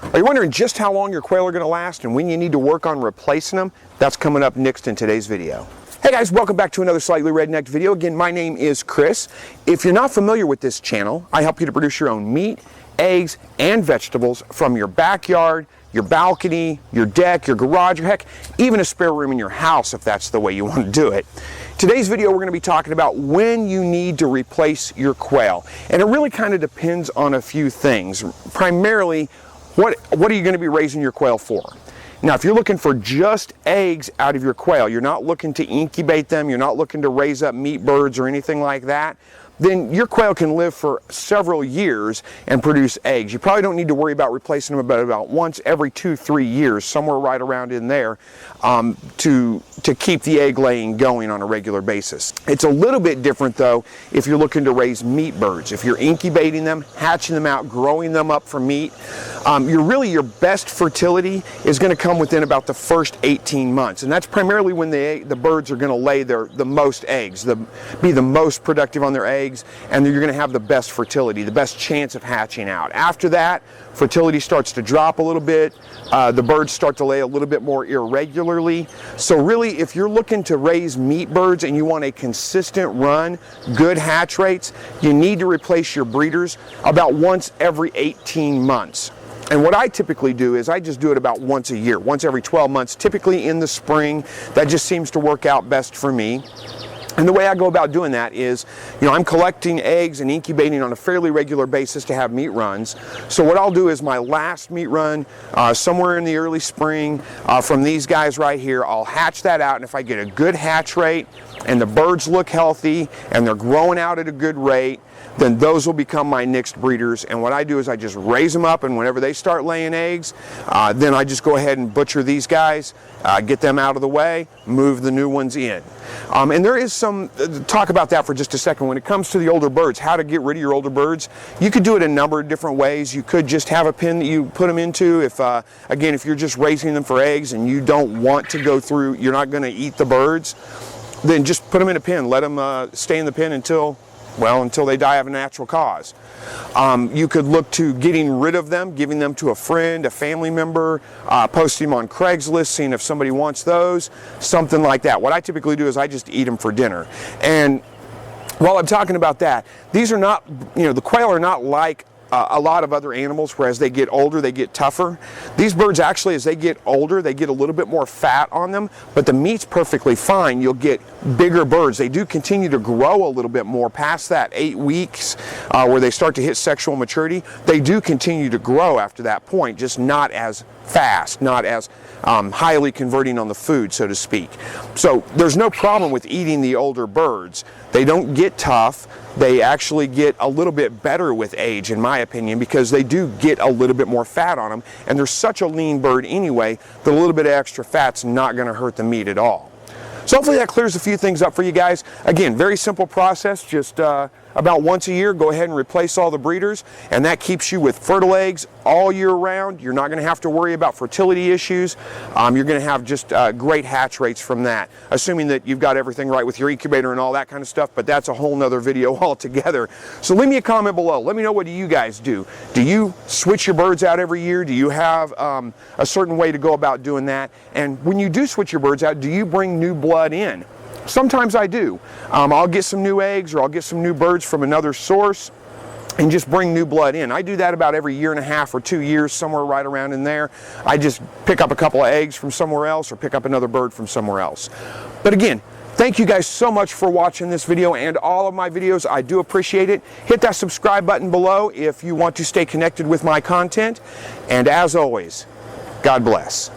Are you wondering just how long your quail are going to last and when you need to work on replacing them? That's coming up next in today's video. Hey guys, welcome back to another Slightly Rednecked video. Again, my name is Chris. If you're not familiar with this channel, I help you to produce your own meat, eggs, and vegetables from your backyard, your balcony, your deck, your garage, or heck, even a spare room in your house if that's the way you want to do it. Today's video we're going to be talking about when you need to replace your quail. And it really kind of depends on a few things. Primarily, what are you going to be raising your quail for? Now, if you're looking for just eggs out of your quail, you're not looking to incubate them, you're not looking to raise up meat birds or anything like that, then your quail can live for several years and produce eggs. You probably don't need to worry about replacing them about once every 2-3 years, somewhere right around in there, to keep the egg laying going on a regular basis. It's a little bit different though if you're looking to raise meat birds. If you're incubating them, hatching them out, growing them up for meat, your best fertility is going to come within about the first 18 months. And that's primarily when the birds are going to lay the most eggs, be the most productive on their eggs, and you're going to have the best fertility, the best chance of hatching out. After that, fertility starts to drop a little bit. The birds start to lay a little bit more irregularly. So really, if you're looking to raise meat birds and you want a consistent run, good hatch rates, you need to replace your breeders about once every 18 months. And what I typically do is I just do it about once a year, once every 12 months, typically in the spring. That just seems to work out best for me. And the way I go about doing that is, I'm collecting eggs and incubating on a fairly regular basis to have meat runs. So what I'll do is my last meat run, somewhere in the early spring, from these guys right here, I'll hatch that out, and if I get a good hatch rate and the birds look healthy and they're growing out at a good rate, then those will become my next breeders. And what I do is I just raise them up, and whenever they start laying eggs, then I just go ahead and butcher these guys, get them out of the way, move the new ones in. And there is some talk about that for just a second. When it comes to the older birds, how to get rid of your older birds, you could do it a number of different ways. You could just have a pen that you put them into. Again, if you're just raising them for eggs and you don't want to go through, you're not going to eat the birds, then just put them in a pen. Let them stay in the pen until they die of a natural cause. You could look to getting rid of them, giving them to a friend, a family member, posting them on Craigslist, seeing if somebody wants those, something like that. What I typically do is I just eat them for dinner. And while I'm talking about that, these are not, the quail are not like a lot of other animals where as they get older they get tougher. These birds actually, as they get older, they get a little bit more fat on them, but the meat's perfectly fine. You'll get bigger birds. They do continue to grow a little bit more past that 8 weeks where they start to hit sexual maturity. They do continue to grow after that point, just not as fast, not as highly converting on the food, so to speak. So there's no problem with eating the older birds. They don't get tough. They actually get a little bit better with age, in my opinion, because they do get a little bit more fat on them. And they're such a lean bird anyway that a little bit of extra fat's not going to hurt the meat at all. So hopefully that clears a few things up for you guys. Again, very simple process. Just about once a year, go ahead and replace all the breeders, and that keeps you with fertile eggs all year round. You're not going to have to worry about fertility issues. You're going to have just great hatch rates from that, assuming that you've got everything right with your incubator and all that kind of stuff, but that's a whole nother video altogether. So leave me a comment below. Let me know, what do you guys do? Do you switch your birds out every year? Do you have a certain way to go about doing that? And when you do switch your birds out, do you bring new blood in? Sometimes I do. I'll get some new eggs or I'll get some new birds from another source and just bring new blood in. I do that about every 1.5 or 2 years, somewhere right around in there. I just pick up a couple of eggs from somewhere else or pick up another bird from somewhere else. But again, thank you guys so much for watching this video and all of my videos. I do appreciate it. Hit that subscribe button below if you want to stay connected with my content. And as always, God bless.